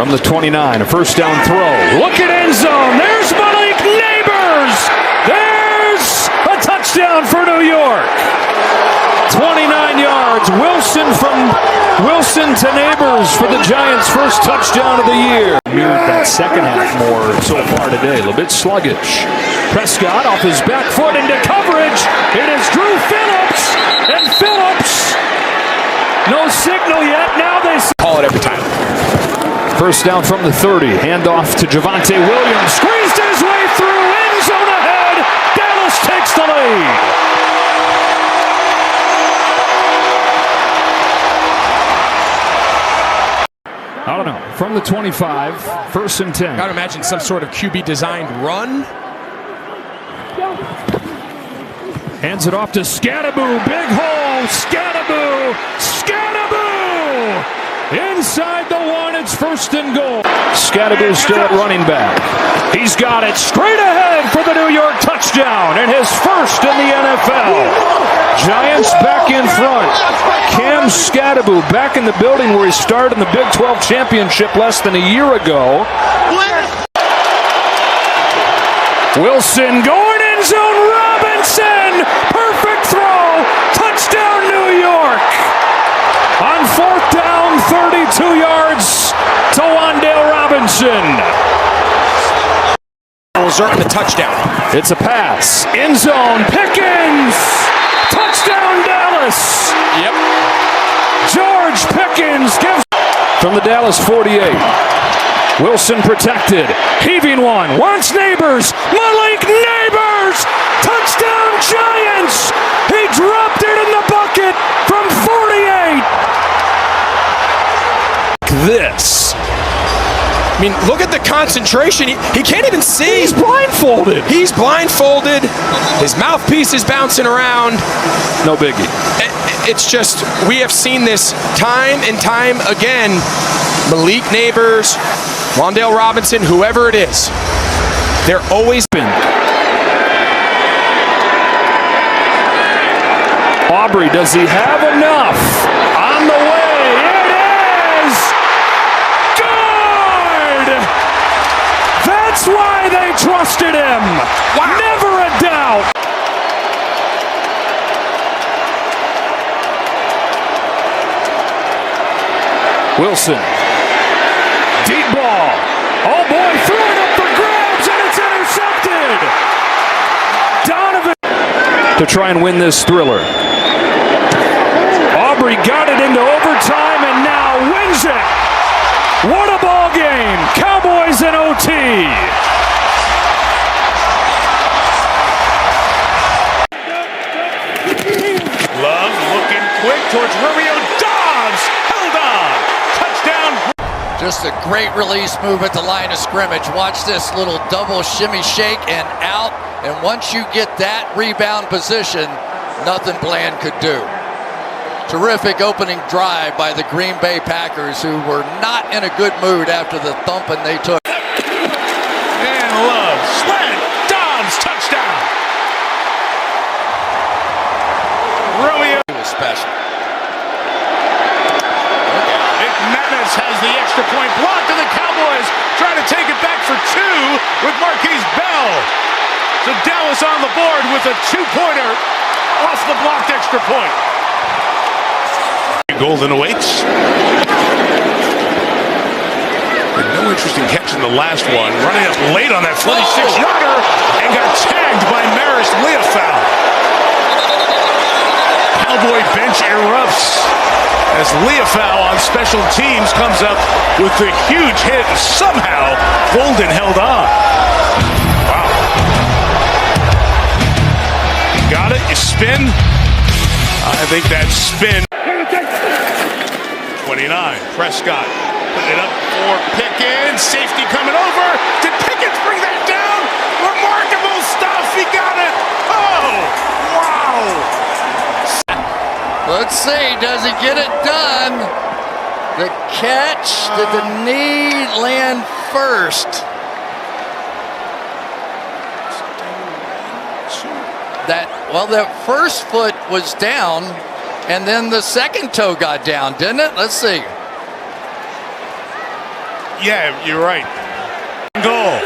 From the 29, a first down throw. Look at end zone. There's Malik Neighbors. There's a touchdown for New York. 29 yards. Wilson to Neighbors for the Giants' first touchdown of the year. Mirrored that second half more so far today. A little bit sluggish. Prescott off his back foot into coverage. It is Drew Phillips. And Phillips, no signal yet. Now they call it every time. First down from the 30. Handoff to Javonte Williams. Squeezed his way through. End zone ahead. Dallas takes the lead. I don't know. From the 25, first and 10. Gotta imagine some sort of QB designed run. Hands it off to Scattaboo. Big hole. Scattaboo. Inside the one, it's first and goal. Scattaboo still at running back. He's got it straight ahead for the New York touchdown and his first in the NFL. Giants back in front. Cam Scattaboo back in the building where he started in the Big 12 championship less than a year ago. Wilson going end zone. Robinson. Perfect throw. Touchdown New York. On fourth down, 32 yards to Wan'Dale Robinson. Result the touchdown. It's a pass. End zone. Pickens. Touchdown Dallas. Yep. George Pickens gives from the Dallas 48. Wilson protected. Heaving one. Wants Neighbors. Malik Neighbors. Touchdown Giants. He dropped it in the bucket from 48. This. I mean, look at the concentration. He can't even see. He's blindfolded. He's blindfolded. His mouthpiece is bouncing around. No biggie. It's just, we have seen this time and time again. Malik Neighbors, Wan'Dale Robinson, whoever it is, they're always been. Aubrey, does he have enough? On the way, it is good! That's why they trusted him. Wow. Never a doubt. Wilson. Deep ball. Oh boy, threw it up for grabs and it's intercepted. Donovan to try and win this thriller. Aubrey got it into overtime and now wins it. What a ball game. Cowboys in OT. Love looking quick towards Romeo Doubs. Held on. Touchdown. Just a great release move at the line of scrimmage. Watch this little double shimmy shake and out. And once you get that rebound position, nothing Bland could do. Terrific opening drive by the Green Bay Packers, who were not in a good mood after the thumping they took. And Love slant. Dobbs touchdown. Romeo It was special. McManus has the extra point blocked, and the Cowboys trying to take it back for two with Marquise Bell. So Dallas on the board with a two-pointer off the blocked extra point. Golden awaits. And no interesting catch in the last one. Running up late on that 46-yarder and got tagged by Maris Leofow. Cowboy bench erupts as Leofow on special teams comes up with the huge hit. Somehow, Golden held on. Wow. Got it? You spin? I think that spin. 29. Prescott putting it up for Pickens. Safety coming over. Did Pickens bring that down? Remarkable stuff. He got it. Oh, wow. Let's see, does he get it done? The catch, did the knee land first? That first foot was down, and then the second toe got down, didn't it? Let's see. Yeah, you're right. Goal.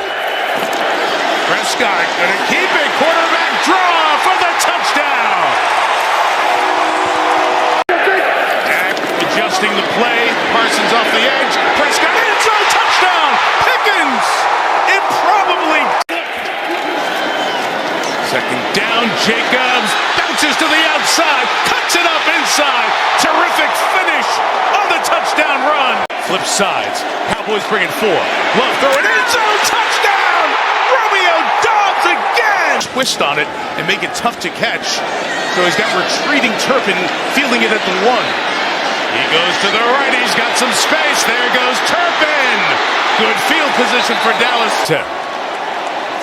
Prescott gonna keep it. Quarterback draw for the touchdown. Dak adjusting the play. Parsons off the edge. Prescott end zone touchdown. Pickens. Improbably. Second down. Jacobs bounces to the outside. Cuts it up inside. Terrific finish on the touchdown run. Flip sides. Cowboys bring it 4. Love throwing end zone touchdown. Romeo Doubs again. Twist on it and make it tough to catch. So he's got retreating Turpin fielding it at the 1. He goes to the right. He's got some space. There goes Turpin. Good field position for Dallas.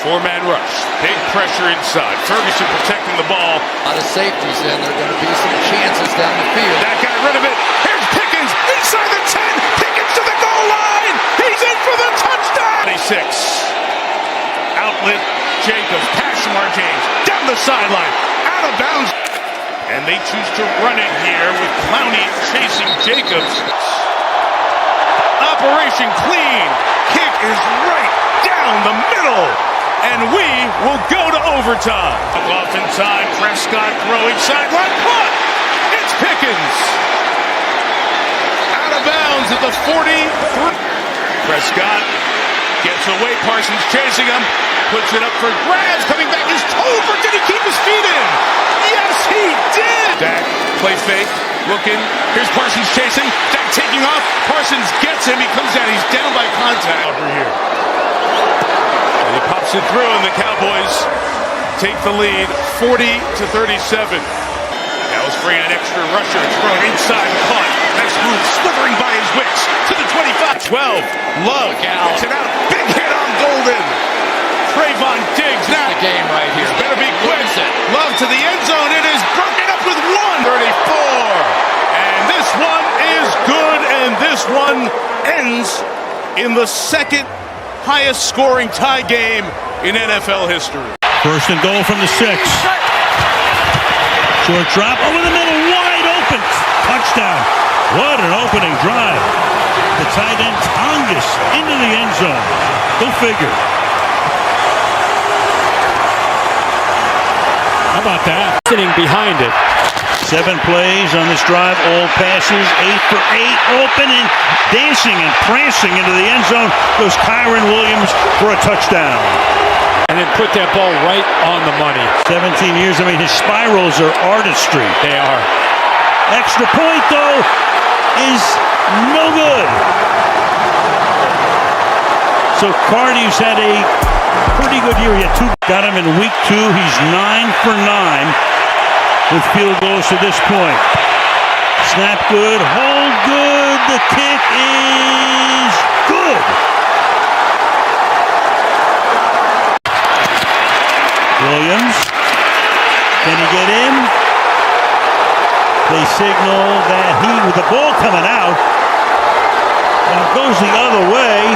4-man rush. Big pressure inside. Ferguson protecting the ball. A lot of safeties in. There are going to be some chances down the field. That got rid of it. Here's Pickens inside the 10. Pickens to the goal line. He's in for the touchdown. 26. Outlet. Jacobs. Pass Shamar James. Down the sideline. Out of bounds. And they choose to run it here with Clowney chasing Jacobs. Operation clean. Kick is right down the middle. And we will go to overtime. Off in time. Prescott throwing sideline. Caught. It's Pickens. Out of bounds at the 43. Prescott gets away. Parsons chasing him. Puts it up for grabs. Coming back is Tolbert. Did he keep his feet in? Yes, he did. Dak, play fake. Looking. Here's Parsons chasing. Dak taking off. Parsons gets him. He comes down. He's down by contact over here. And he pops it through, and the Cowboys take the lead 40-37. Dallas bringing an extra rusher. It's thrown inside. Caught. Next move. Slithering by his wits to the 25. 12. Love. Gets it out. Big hit on Golden. Trayvon Diggs. This is the game right here. Better be quick. Love to the end zone. It is broken up with 134. And this one is good. And this one ends in the second highest scoring tie game in NFL history. First and goal from the 6. Short drop over the middle. Wide open. Touchdown. What an opening drive. The tight end Tongas into the end zone. Go figure. How about that? Sitting behind it. 7 plays on this drive, all passes, 8 for 8, open and dancing and prancing into the end zone goes Kyron Williams for a touchdown. And then put that ball right on the money. 17 years, I mean, his spirals are artistry. They are. Extra point, though, is no good. So Cardi's had a pretty good year. He had 2. Got him in week 2. He's 9 for 9. With field goals to this point. Snap good, hold good, the kick is good. Williams, can he get in? They signal that with the ball coming out, and it goes the other way.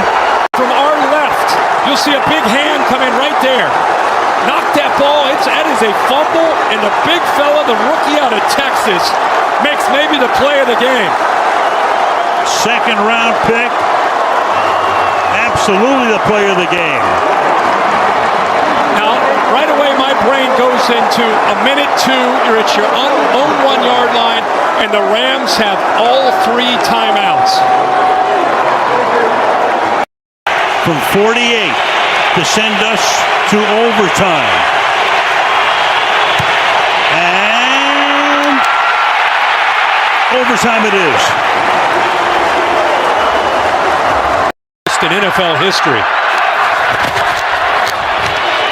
From our left, you'll see a big hand coming right there. Knock that ball. That is a fumble, and the big fella, the rookie out of Texas, makes maybe the play of the game. Second round pick. Absolutely the play of the game. Now, right away, my brain goes into a minute 2. You're at your own 1-yard line, and the Rams have all 3 timeouts. From 48 to send us to overtime. And overtime it is. In NFL history.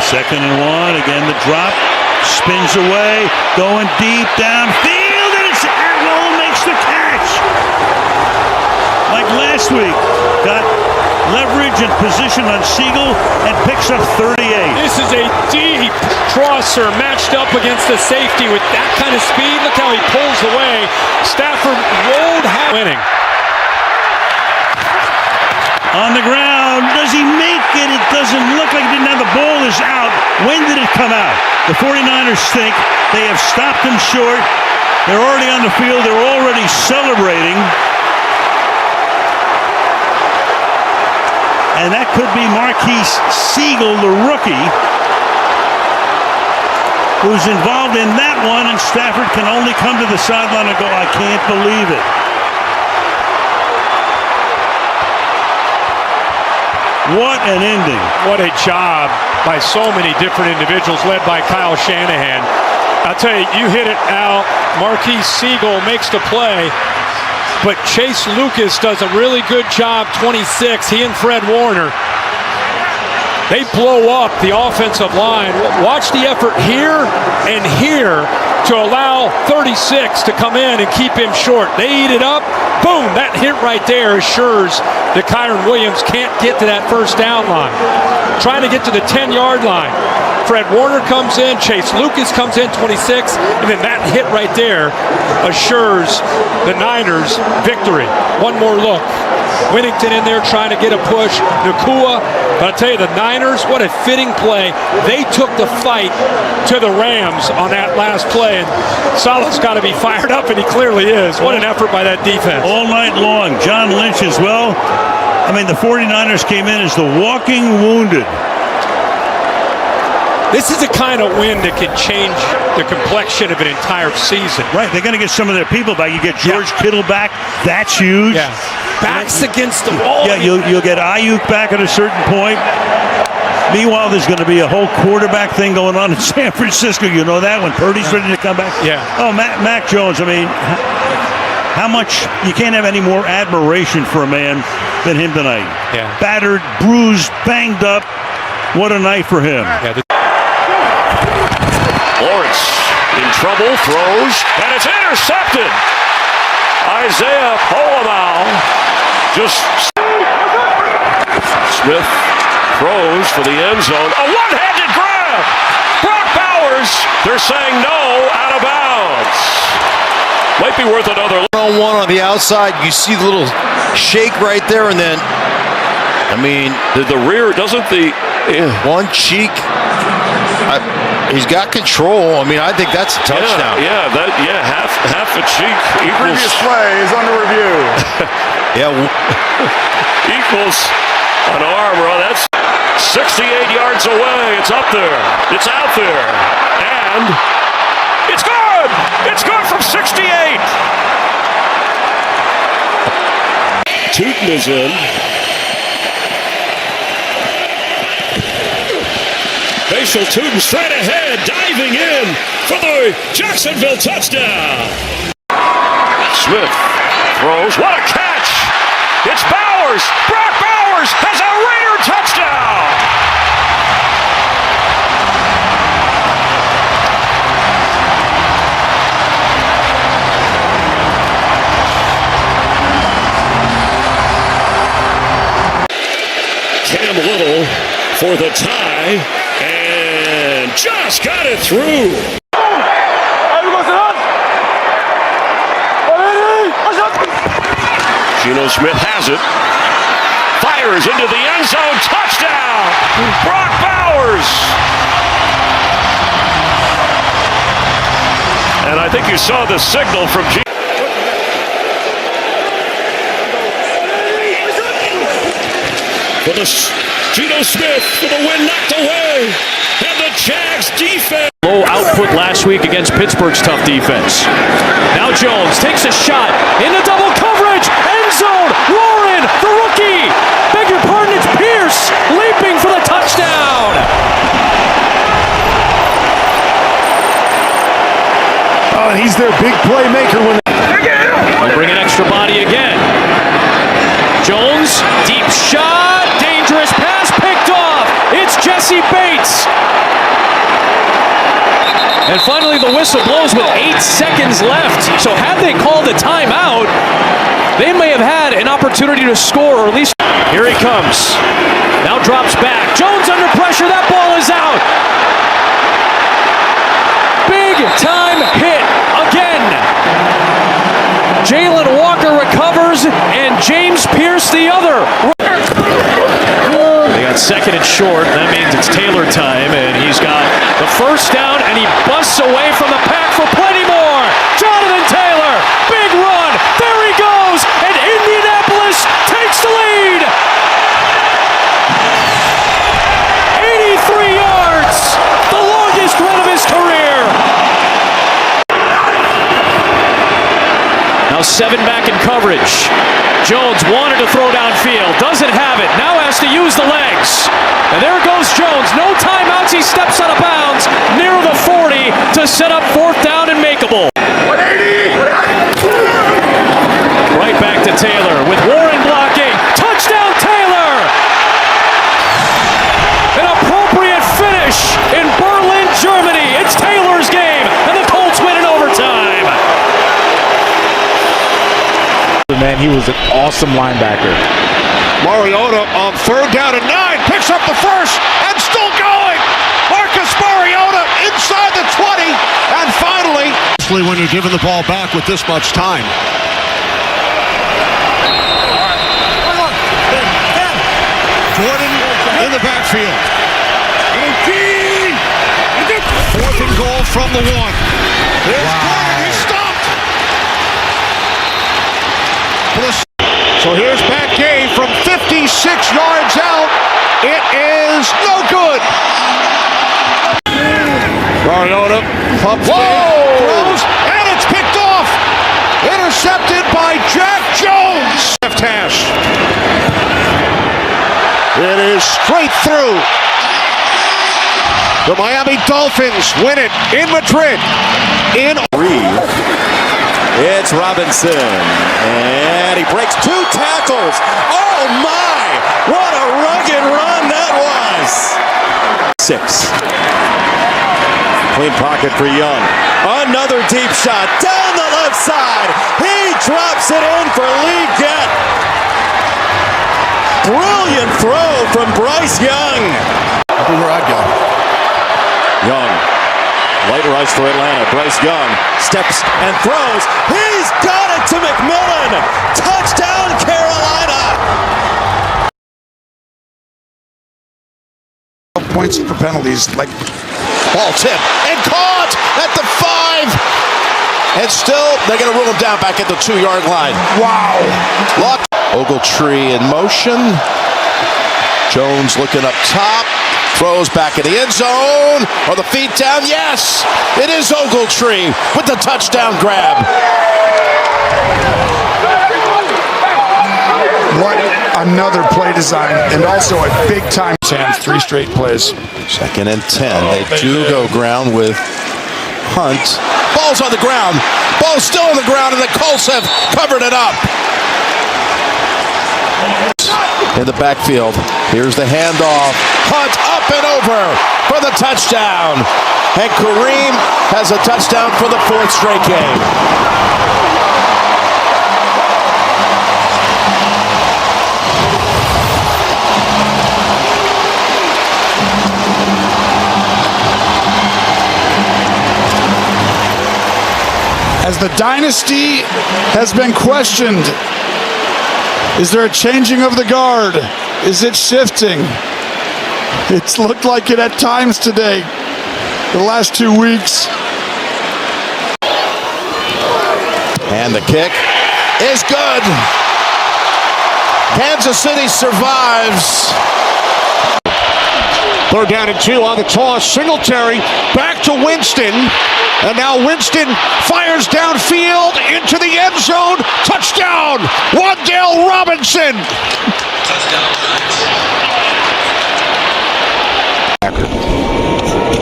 2nd and 1. Again, the drop. Spins away. Going deep downfield. And it's Atwell makes the catch. Like last week. Got leverage and position on Siegel and picks up 38. This is a deep crosser matched up against the safety with that kind of speed. Look how he pulls away. Stafford rolled winning. On the ground, does he make it? It doesn't look like he didn't have the ball is out. When did it come out? The 49ers think they have stopped him short. They're already on the field. They're already celebrating. And that could be Marquise Siegel, the rookie, who's involved in that one, and Stafford can only come to the sideline and go, I can't believe it. What an ending. What a job by so many different individuals led by Kyle Shanahan. I'll tell you, you hit it, Al. Marquise Siegel makes the play, but Chase Lucas does a really good job, 26. He and Fred Warner, they blow up the offensive line. Watch the effort here and here to allow 36 to come in and keep him short. They eat it up. Boom, that hit right there assures that Kyron Williams can't get to that first down line. Trying to get to the 10-yard line. Fred Warner comes in, Chase Lucas comes in, 26, and then that hit right there assures the Niners victory. One more look. Winnington in there trying to get a push. Nacua. But I'll tell you, the Niners, what a fitting play. They took the fight to the Rams on that last play. And Saleh's got to be fired up, and he clearly is. What an effort by that defense. All night long. John Lynch as well. I mean, the 49ers came in as the walking wounded. This is the kind of win that can change the complexion of an entire season. Right, they're going to get some of their people back. You get George Kittle back. That's huge. Yeah. Backs against the wall. Yeah, you'll get Ayuk back at a certain point. Meanwhile, there's going to be a whole quarterback thing going on in San Francisco. You know that when Purdy's ready to come back. Yeah. Oh, Mac Jones. I mean, how much you can't have any more admiration for a man than him tonight. Yeah. Battered, bruised, banged up. What a night for him. Yeah, Lawrence in trouble, throws, and it's intercepted. Isaiah Poamau just Smith throws for the end zone. A one-handed grab. Brock Bowers, they're saying no, out of bounds. Might be worth another. One on the outside, you see the little shake right there, and then, I mean, The rear doesn't the one cheek. He's got control. I mean, I think that's a touchdown. Half a cheek equals play is under review. equals an arm. Well, that's 68 yards away. It's up there. It's out there, and it's good. It's good from 68. Tootin is in. Facial Tootin straight ahead, diving in for the Jacksonville touchdown. Smith throws. What a catch! It's Bowers. Brock Bowers has a Raider touchdown. Cam Little for the tie. And just got it through. Geno Smith has it. Fires into the end zone. Touchdown! Brock Bowers! And I think you saw the signal from Geno Smith for the win, knocked away. And the Jags defense. Low output last week against Pittsburgh's tough defense. Now Jones takes a shot into double coverage. End zone. Warren, the rookie. Beg your pardon, it's Pierce leaping for the touchdown. Oh, and he's their big playmaker when They'll bring an extra body again. Jones, deep shot. Dangerous pass picked off. It's Jesse Bates. And finally the whistle blows with 8 seconds left. So had they called a timeout, they may have had an opportunity to score, or at least. Here he comes. Now drops back. Jones under pressure. That ball is out. Big time hit again. Jalen Walker recovers, and James Pierce the other. They got second and short. That means it's Taylor time, and he's got the first down, and he busts away from the pack for plenty more. Jonathan Taylor, big run. There he goes, and Indianapolis takes the lead. Now 7 back in coverage. Jones wanted to throw downfield, doesn't have it, now has to use the legs. And there goes Jones, no timeouts, he steps out of bounds near the 40 to set up 4th down and makeable. Right back to Taylor with Warren blocking, touchdown Taylor! An appropriate finish in Berlin, Germany. It's Taylor's game, and the Colts win in overtime. Man, he was an awesome linebacker. Mariota on 3rd down and 9, picks up the first and still going. Marcus Mariota inside the 20, and finally, especially when you're giving the ball back with this much time. Jordan in the backfield. 4th and goal from the 1. There's Gordon, he's stopped. So here's Matt Gay from 56 yards out. It is no good. Mariota pumps throws, and it's picked off. Intercepted by Jack Jones. Left hash. It is straight through. The Miami Dolphins win it in Madrid. It's Robinson, and he breaks 2 tackles. Oh my, what a rugged run that was. 6. Clean pocket for Young. Another deep shot down the left side. He drops it in for Lee Gett. Brilliant throw from Bryce Young. That'd be where I'd go. Young. Light rush for Atlanta. Bryce Young steps and throws. He's got it to McMillan. Touchdown, Carolina. Points for penalties, like ball tip and caught at the 5. And still, they're going to rule him down back at the 2-yard line. Wow. Lock. Ogletree in motion. Jones looking up top. Throws back in the end zone. Are the feet down? Yes! It is Ogletree with the touchdown grab. What another play design, and also a big-time chance. 3 straight plays. 2nd and 10. They do go ground with Hunt. Ball's on the ground. Ball's still on the ground, and the Colts have covered it up. In the backfield, here's the handoff. Hunt up and over for the touchdown. And Kareem has a touchdown for the 4th straight game. As the dynasty has been questioned, is there a changing of the guard? Is it shifting? It's looked like it at times today, the last 2 weeks. And the kick is good. Kansas City survives. 3rd down and 2 on the toss. Singletary back to Winston. And now Winston fires downfield into the end zone. Touchdown, Wan'Dale Robinson.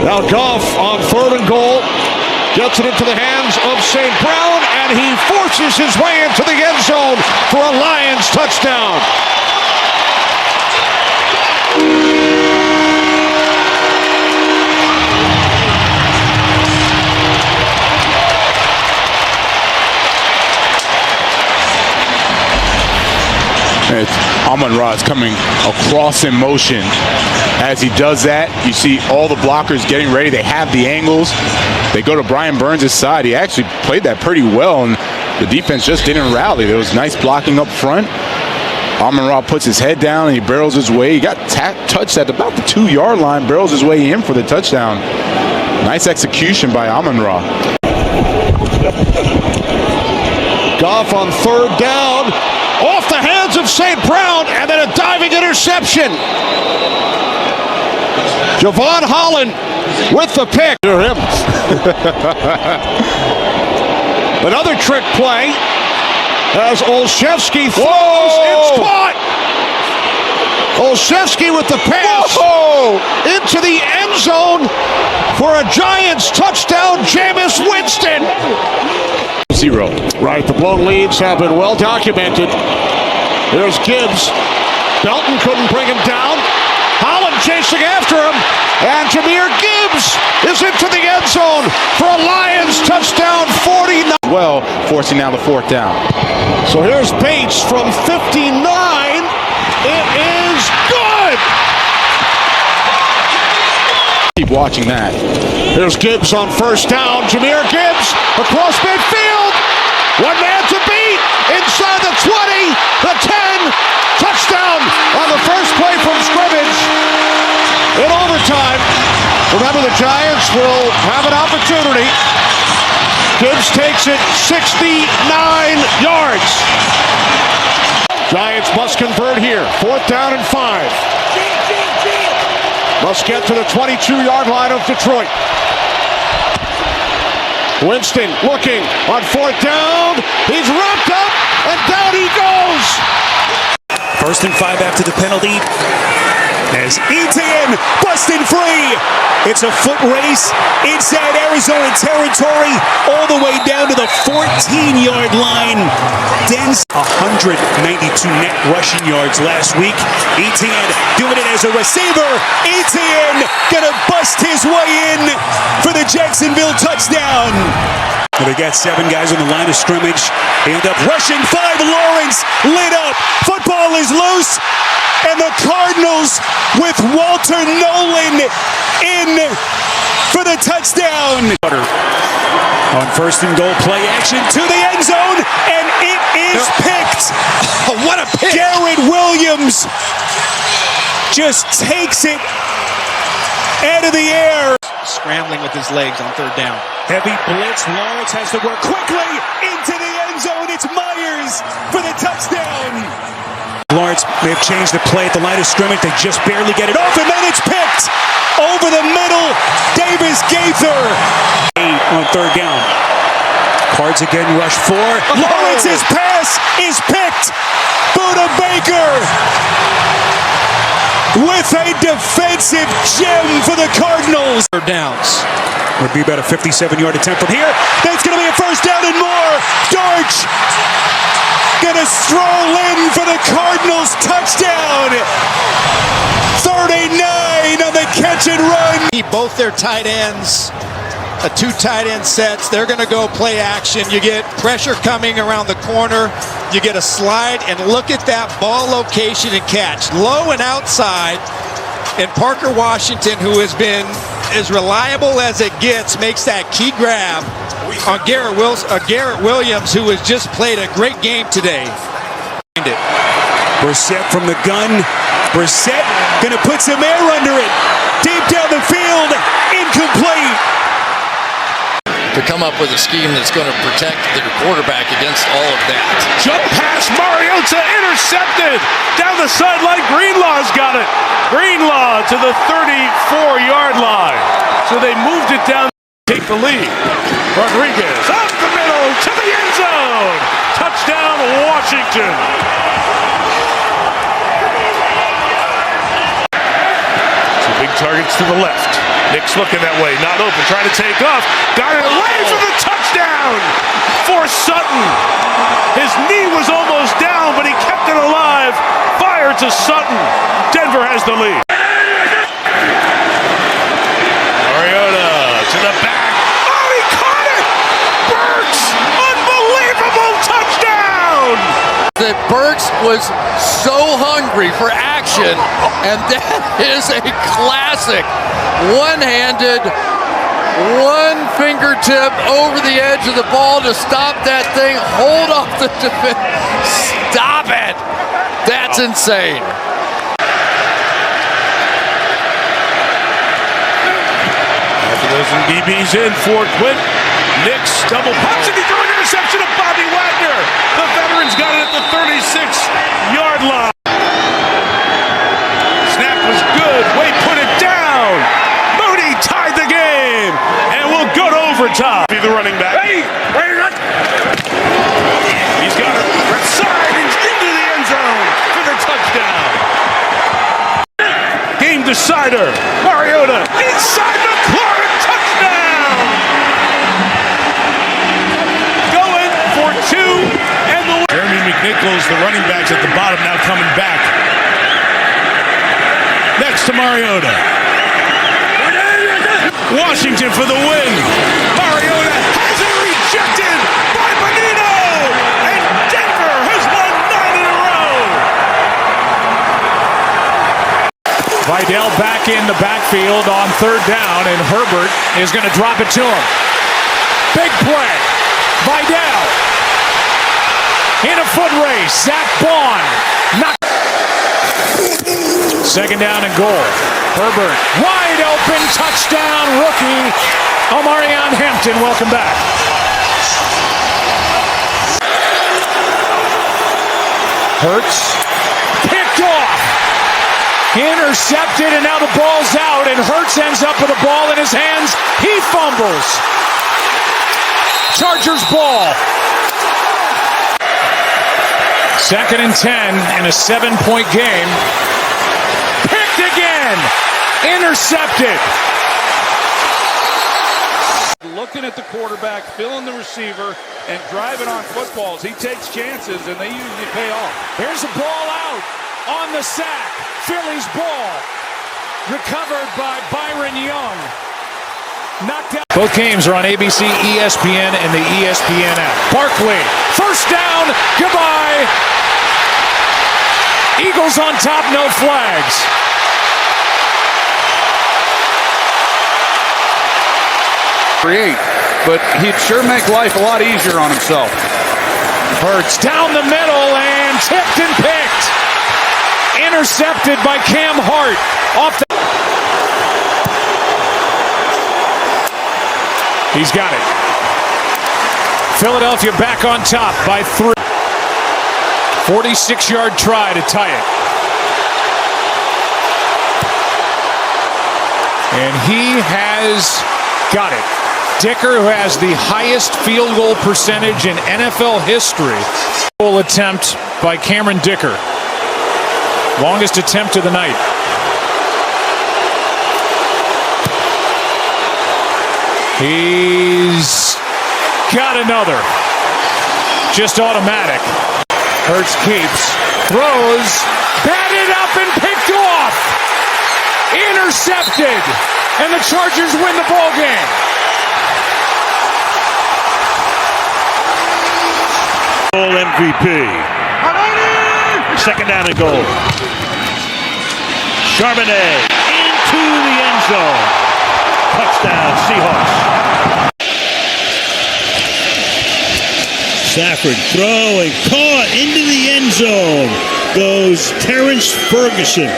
Now Goff on 3rd and goal. Gets it into the hands of St. Brown, and he forces his way into the end zone for a Lions touchdown. Amon-Ra is coming across in motion. As he does that, you see all the blockers getting ready. They have the angles. They go to Brian Burns' side. He actually played that pretty well, and the defense just didn't rally. There was nice blocking up front. Amon-Ra puts his head down and he barrels his way. He got touched at about the 2-yard line, barrels his way in for the touchdown. Nice execution by Amon-Ra. Goff on 3rd down. Off the hands of St. Brown, and then a diving interception. Javon Holland with the pick. Another trick play. as Olszewski throws. It's caught. Olszewski with the pass into the end zone for a Giants touchdown. Jameis Winston. 0. Right, the blown leads have been well documented. There's Gibbs. Belton couldn't bring him down. Holland chasing after him. And Jahmyr Gibbs is into the end zone for a Lions touchdown, 49. Well, forcing now the 4th down. So here's Bates from 59. It is good. Keep watching that. Here's Gibbs on 1st down. Jahmyr Gibbs across midfield. One man to beat. Inside the 20, the 10. Touchdown on the first play from scrimmage. In overtime. Remember, the Giants will have an opportunity. Gibbs takes it 69 yards. Giants must convert here. 4th down and 5. Must get to the 22-yard line of Detroit. Winston looking on 4th down. He's wrapped up, and down he goes. 1st and 5 after the penalty. As Etienne busted free. It's a foot race inside Arizona territory, all the way down to the 14-yard line. Den's 192 net rushing yards last week. Etienne doing it as a receiver. Etienne gonna bust his way in for the Jacksonville touchdown. They got 7 guys on the line of scrimmage. They end up rushing 5. Lawrence lit up. Football is loose. And the Cardinals with Walter Nolan in for the touchdown. On 1st and goal, play action to the end zone, and it is picked. What a pick. Garrett Williams just takes it out of the air. Scrambling with his legs on 3rd down. Heavy blitz. Lawrence has to work quickly into the end zone. It's Myers for the touchdown. Lawrence may have changed the play at the line of scrimmage. They just barely get it off, and then it's picked over the middle. Davis Gaither. 8 on 3rd down. Cards again rush 4. Lawrence's pass is picked. Buda Baker with a defensive gem for the Cardinals. Downs. Would be about a 57-yard attempt from here. That's going to be a 1st down and more. Dortch gonna stroll in for the Cardinals touchdown. 39 on the catch and run. Both their tight ends, 2 tight end sets. They're gonna go play action. You get pressure coming around the corner. You get a slide, and look at that ball location and catch. Low and outside. And Parker Washington, who has been as reliable as it gets, makes that key grab on Garrett Williams, who has just played a great game today. Brissett from the gun. Brissett gonna put some air under it. Deep down the field, incomplete. To come up with a scheme that's going to protect the quarterback against all of that. Jump pass, Mariota intercepted. Down the sideline, Greenlaw's got it. Greenlaw to the 34-yard line. So they moved it down, take the lead. Rodriguez up the middle to the end zone. Touchdown, Washington. Two big targets to the left. Nick's looking that way, not open, trying to take off. Got it away for the touchdown for Sutton. His knee was almost down, but he kept it alive. Fire to Sutton. Denver has the lead. Mariota to the back. Oh, he caught it! Burks! Unbelievable touchdown! That Burks was so hungry for action, and that is a classic one-handed, one fingertip over the edge of the ball to stop that thing, hold off the defense. Stop it! That's insane. After those DBs in for Quint, Nix double pops and he threw an interception to Bobby Wagner. The veterans got it at the 36-yard line. Snap was good. Wade put it down. Mooney tied the game, and we'll go to overtime. Be the running back. He's got it. Slider. Mariota inside McLaurin. Touchdown. Going for two. And the Jeremy McNichols, the running backs at the bottom, now coming back. Next to Mariota. Washington for the win. Mariota has it rejected by Bonino. And Denver has won 9 in a row. Vidal back in the backfield on third down, and Herbert is going to drop it to him. Big play. Vidal in a foot race. Zach Bond. Second down and goal. Herbert wide open. Touchdown rookie Omarion Hampton. Welcome back. Hurts picked off. Intercepted, and now the ball's out, and Hurts ends up with the ball in his hands. He fumbles. Chargers ball. Second and 10 in a 7-point game. Picked again. Intercepted. Looking at the quarterback, filling the receiver, and driving on footballs. He takes chances, and they usually pay off. Here's a ball out on the sack. Philly's ball. Recovered by Byron Young. Knocked out. Both games are on ABC, ESPN, and the ESPN app. Barkley, first down, goodbye. Eagles on top, no flags. But he'd sure make life a lot easier on himself. Hurts down the middle and tipped and picked. Intercepted by Cam Hart. Off the. He's got it. Philadelphia back on top by 3. 46-yard try to tie it. And he has got it. Dicker, who has the highest field goal percentage in NFL history. Goal attempt by Cameron Dicker. Longest attempt of the night. He's got another. Just automatic. Hurts keeps. Throws. Batted up and picked off. Intercepted. And the Chargers win the ball game. MVP. Second down and goal. Charbonnet into the end zone. Touchdown, Seahawks. Stafford throwing, caught into the end zone. Goes Terrence Ferguson,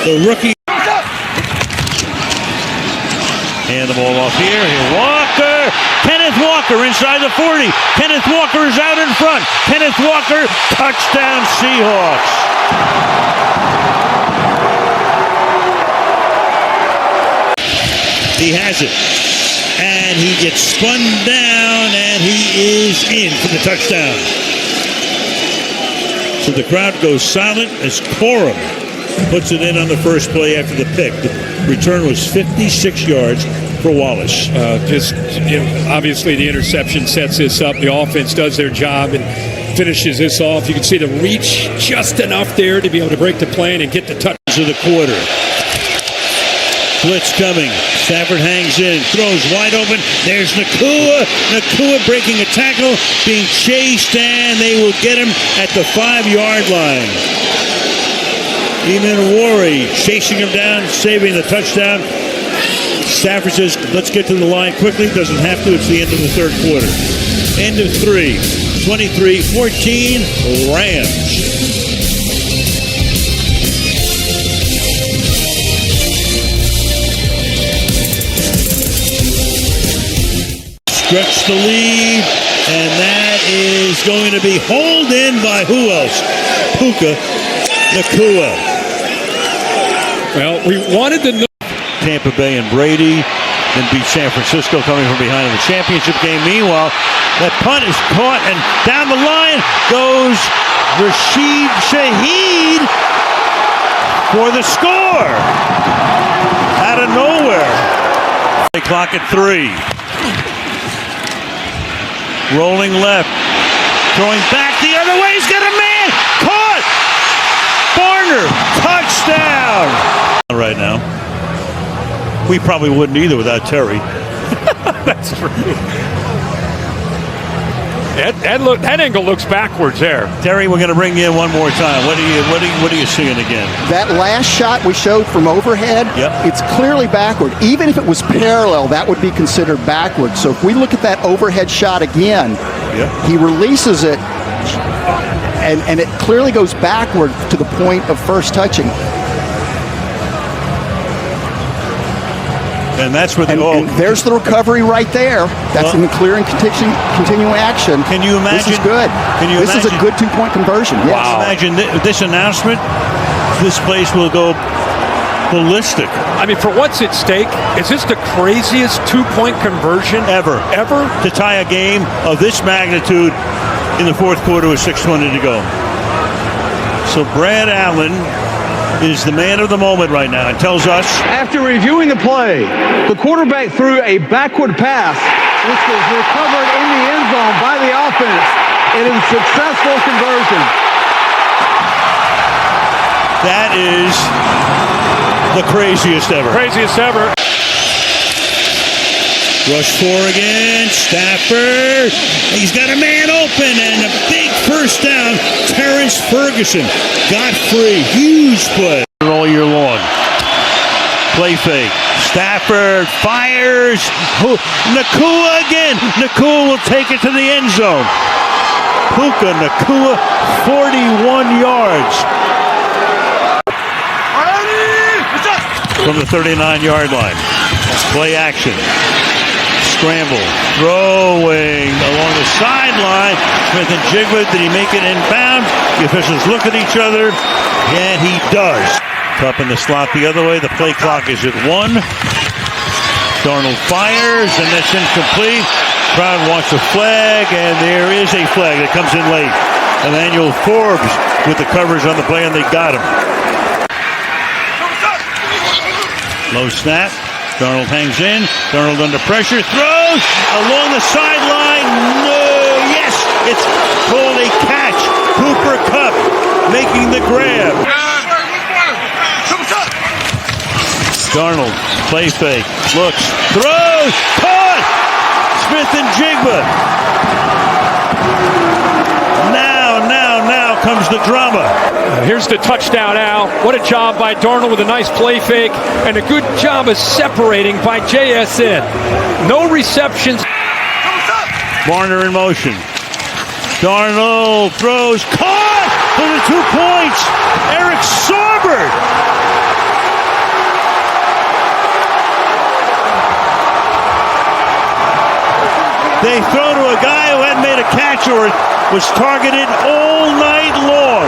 the rookie. Hand the ball off here. Walker. Kenneth Walker inside the 40. Kenneth Walker is out in front. Kenneth Walker, touchdown Seahawks. He has it. And he gets spun down, and he is in for the touchdown. So the crowd goes silent as Corum puts it in on the first play after the pick. The return was 56 yards for Wallace. Obviously the interception sets this up. The offense does their job and finishes this off. You can see the reach just enough there to be able to break the plane and get the touch of the quarter. Blitz coming. Stafford hangs in, throws wide open. There's Nakua. Nakua breaking a tackle, being chased, and they will get him at the 5-yard line. Eamon chasing him down, saving the touchdown. Stafford says, let's get to the line quickly. Doesn't have to. It's the end of the third quarter. End of 3. 23-14, Rams. Stretch the lead, and that is going to be hauled in by who else? Puka Nakua. Well, we wanted to know. Tampa Bay and Brady, then beat San Francisco coming from behind in the championship game. Meanwhile, that punt is caught, and down the line goes Rashid Shaheed. for the score. Out of nowhere. Play clock at 3. Rolling left. Throwing back the other way. He's got a man. Caught. Barner. Touchdown. Right now. We probably wouldn't either without Terry. That's true. That angle looks backwards there. Terry, we're going to bring you in one more time. What are you seeing again? That last shot we showed from overhead, it's clearly backward. Even if it was parallel, that would be considered backward. So if we look at that overhead shot again, he releases it, and it clearly goes backward to the point of first touching. And that's where and there's the recovery right there. That's in the clear and continuing action. Can you imagine? This is good. This is a good 2-point conversion. Yes. Wow. Imagine this announcement. This place will go ballistic. I mean, for what's at stake, is this the craziest 2-point conversion ever to tie a game of this magnitude in the fourth quarter with 6:20 to go? So Brad Allen is the man of the moment right now and tells us. After reviewing the play, the quarterback threw a backward pass, which was recovered in the end zone by the offense. It is a successful conversion. That is the craziest ever. Craziest ever. Rush 4 again. Stafford. He's got a man open and a big first down. Terrence Ferguson got free. Huge play all year long. Play fake. Stafford fires. Nacua again. Nacua will take it to the end zone. Puka Nacua, 41 yards. From the 39-yard line. Play action. Scramble, throwing along the sideline. Smith-Njigba, did he make it inbound? The officials look at each other, and he does. Up in the slot the other way. The play clock is at 1. Darnold fires, and that's incomplete. Crowd wants a flag, and there is a flag that comes in late. Emmanuel Forbes with the coverage on the play, and they got him. Low snap. Darnold hangs in. Darnold under pressure. Throws along the sideline. No. Yes. It's called a catch. Cooper Kupp making the grab. Darnold. Play fake. Looks. Throws. Caught. Smith-Njigba. Now comes the drama. Here's the touchdown, Al. What a job by Darnold with a nice play fake and a good job of separating by JSN. No receptions. Warner in motion. Darnold throws. Caught for the 2 points. Eric Saubert. They throw to a guy who hadn't made a catch or was targeted all night long.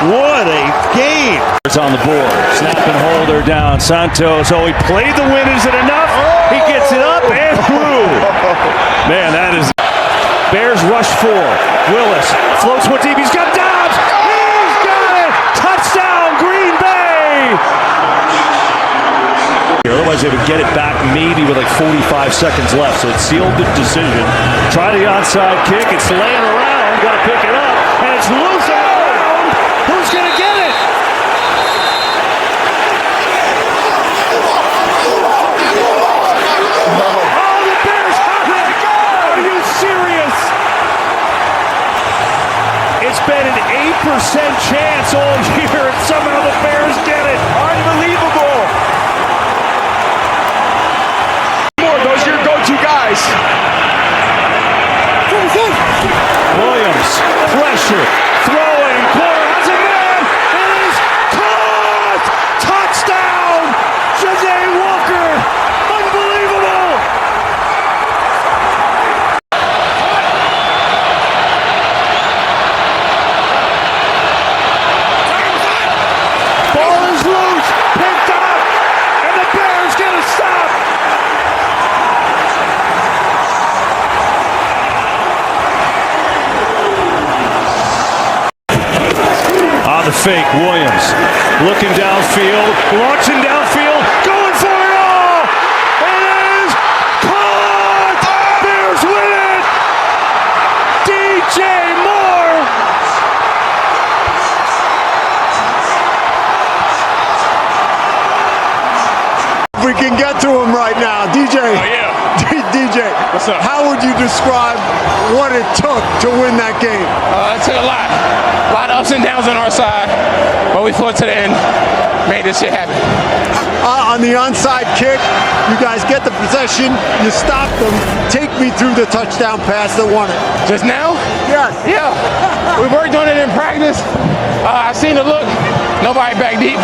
What a game. It's on the board. Snap and holder down. Santos. Oh, he played the win. Is it enough? He gets it up and through. Man, that is. Bears rush 4. Willis floats one deep. He's got Dobbs. He's got it. Touchdown, Green Bay. Otherwise, they would get it back maybe with like 45 seconds left. So it's sealed the decision. Try the onside kick. It's laying around. Got to pick it up. And it's loose around. Who's going to get it? Oh, the Bears have it. Are you serious? It's been an 8% chance all year, and somehow the Bears get it. Unbelievable. Those are your go-to guys. Williams, pressure, throwing, Cole has a man, it is caught! Touchdown! Jose Walker! Unbelievable! Ball is loose, picked up, and the Bears get a stop! fake. Williams looking downfield, launching downfield, going for it all. It is caught. Bears win it. DJ Moore. We can get to him right now. DJ. Oh, yeah. DJ. What's up? How would you describe what it took to win that game? It took a lot. A lot of ups and downs on our side. But we fought to the end. Made this shit happen. On the onside kick, you guys get the possession, you stop them. Take me through the touchdown pass that won it. Just now? Yes. Yeah. We worked on it in practice. I seen the look. Nobody back deep.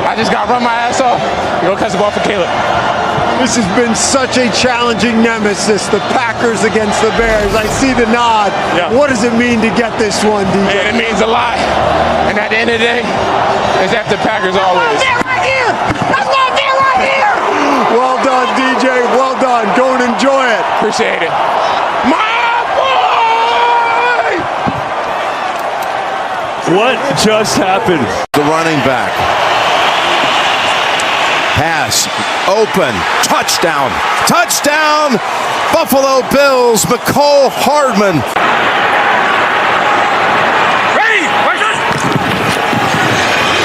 I just got to run my ass off. Go catch the ball for Caleb. This has been such a challenging nemesis, the Packers against the Bears. I see the nod. Yeah. What does it mean to get this one, DJ? Man, it means a lot. And at the end of the day, it's after Packers always. That's right here! That's not there right here! Well done, DJ. Well done. Go and enjoy it. Appreciate it. My boy! What just happened? The running back. Pass. Open. Touchdown. Touchdown. Buffalo Bills. McCole Hardman.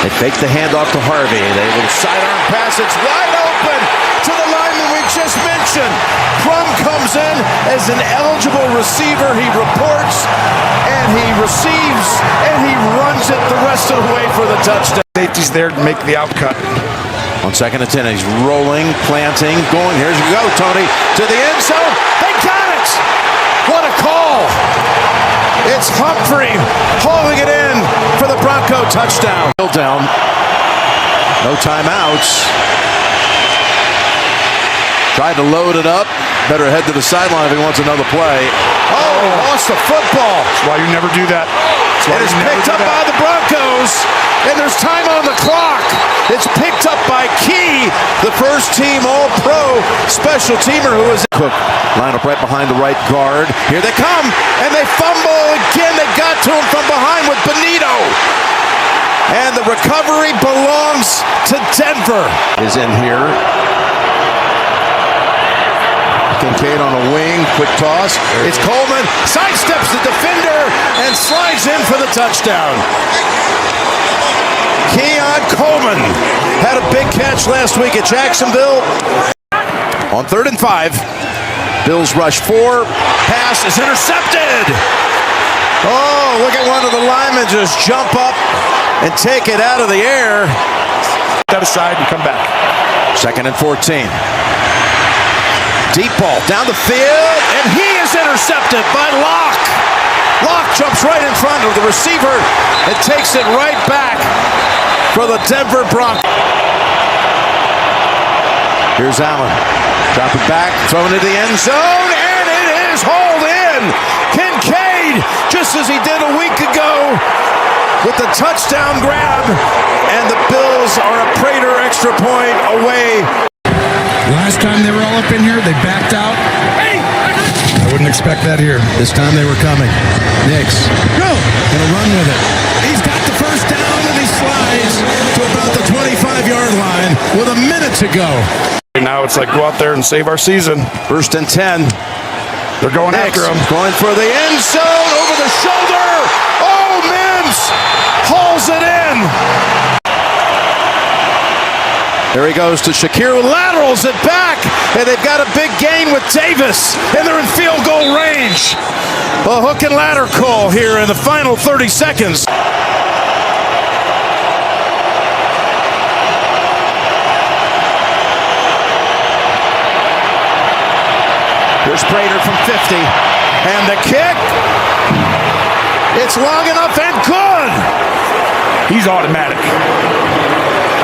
They fake the handoff to Harvey. They will sidearm pass. It's wide open to the lineman we just mentioned. Crum comes in as an eligible receiver. He reports and he receives and he runs it the rest of the way for the touchdown. Safety's there to make the outcut. On 2nd and 10, he's rolling, planting, going. Here's we go, Tony, to the end zone. They got it! What a call! It's Humphrey hauling it in for the Bronco touchdown. Still down. No timeouts. Tried to load it up. Better head to the sideline if he wants another play. Oh, lost the football. That's why you never do that. It is picked up by the Broncos, and there's time on the clock. It's picked up by Key, the first team All-Pro special teamer who is Cook. Line up right behind the right guard. Here they come, and they fumble again. They got to him from behind with Benito. And the recovery belongs to Denver. Is in here. Kincaid on a wing, quick toss. It's Coleman, sidesteps the defender and slides in for the touchdown. Keon Coleman had a big catch last week at Jacksonville. On 3rd and 5, Bills rush 4, pass is intercepted. Oh, look at one of the linemen just jump up and take it out of the air. Step aside and come back. 2nd and 14. Deep ball down the field, and he is intercepted by Locke. Locke jumps right in front of the receiver and takes it right back for the Denver Broncos. Here's Allen. Drop it back, thrown into the end zone, and it is hauled in. Kincaid, just as he did a week ago, with the touchdown grab, and the Bills are a Prater extra point away. Last time they were all up in here, they backed out. I wouldn't expect that here. This time they were coming. Nix. Go! Gonna run with it. He's got the first down and he slides to about the 25-yard line with a minute to go. Now it's like go out there and save our season. 1st and 10. They're going Nix after him. going for the end zone over the shoulder. Oh, Mims hauls it in. There he goes to Shakir, laterals it back, and they've got a big gain with Davis, and they're in field goal range. A hook and ladder call here in the final 30 seconds. Here's Prater from 50, and the kick. It's long enough and good. He's automatic.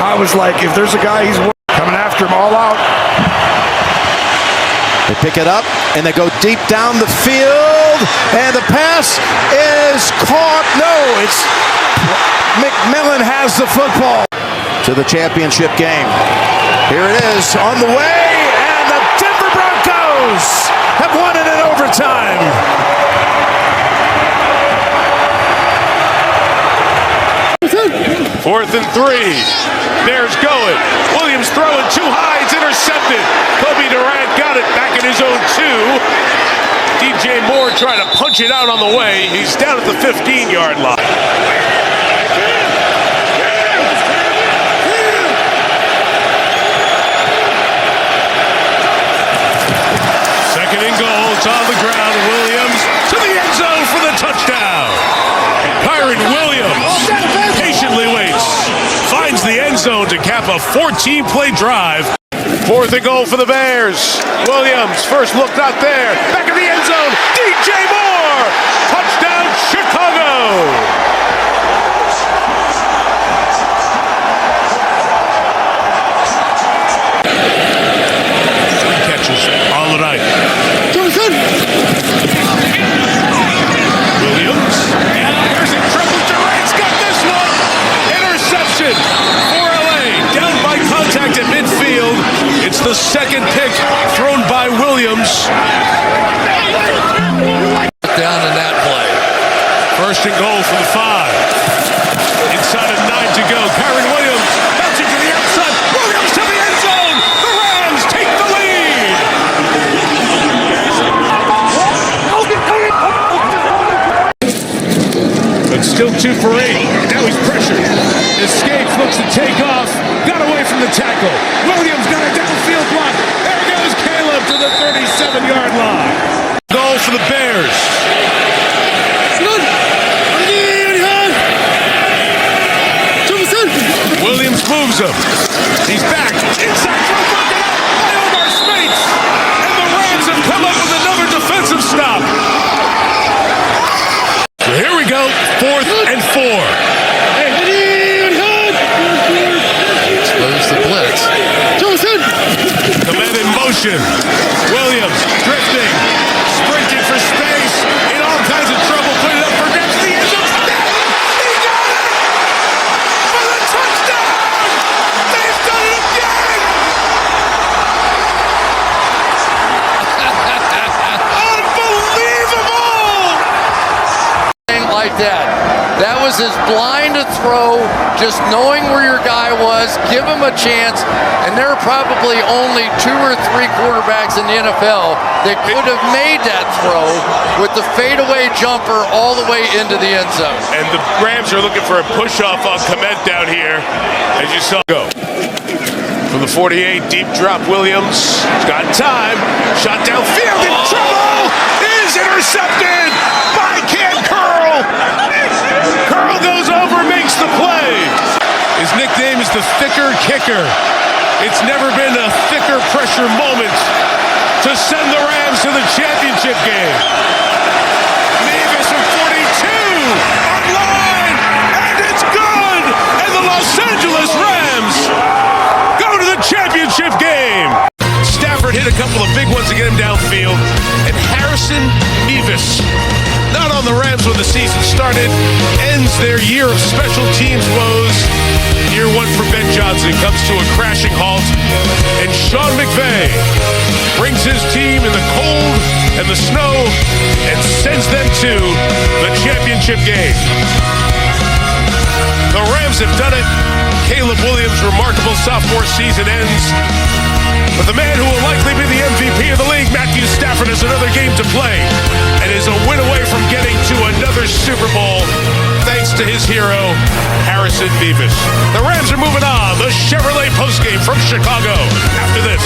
I was like, if there's a guy, he's coming after him all out. They pick it up, and they go deep down the field, and the pass is caught. No, it's McMillan has the football. To the championship game. Here it is on the way, and the Denver Broncos have won it in overtime. 4th and 3. Bears going. Williams throwing too high. It's intercepted. Kobe Durant got it back in his own 2. DJ Moore trying to punch it out on the way. He's down at the 15-yard line. Second and goal. It's on the ground. Williams to the end zone for the touchdown. Kyron Williams patiently waits. Finds the end zone to cap a 14-play drive. 4th and goal for the Bears. Williams, first look not there. Back in the end zone. DJ Moore. Touchdown, Chicago. On the night. Williams. There's a triple. Durant's got this one. Interception for LA. Down by contact at midfield. It's the second pick thrown by Williams. Down in that play. 1st and goal for the 5. Inside of 9 to go. Kyron Williams bouncing to the outside. Williams to the end zone. The Rams take the lead. But still 2 for 8. Now he's pressured. Escapes, looks to take off. Got away from the tackle. Williams got a downfield block. There goes Caleb to the 37-yard line. Goal for the Bears. Williams moves him. He's back. Inside throw broken up by Omar Speights. And the Rams have come up with another defensive stop. So here we go. 4th and 4. Expose the blitz. Command in motion. Williams drifting. Sprinting for space. In all kinds of trouble. Put it up for grabs. The end zone. He got it! For the touchdown! They've done it again! Unbelievable! Like that. That was as blind a throw, just knowing where your guy was, give him a chance, and there are probably only 2 or 3 quarterbacks in the NFL that could have made that throw with the fadeaway jumper all the way into the end zone. And the Rams are looking for a push-off on Komet down here, as you saw go. From the 48, deep drop Williams. He's got time. Shot downfield in trouble. Is intercepted by Cam Curl. Curl goes over, makes the play. His nickname is the Thicker Kicker. It's never been a thicker pressure moment to send the Rams to the championship game. Nevis from 42 online, and it's good. And the Los Angeles Rams go to the championship game. Stafford hit a couple of big ones to get him downfield, and Harrison Nevis, not on the Rams when the season started, ends their year of special teams woes. Year 1 for Ben Johnson comes to a crashing halt, and Sean McVay brings his team in the cold and the snow and sends them to the championship game. The Rams have done it. Caleb Williams' remarkable sophomore season ends. But the man who will likely be the MVP of the league, Matthew Stafford, has another game to play and is a win away from getting to another Super Bowl thanks to his hero, Harrison Nevis. The Rams are moving on. The Chevrolet postgame from Chicago after this.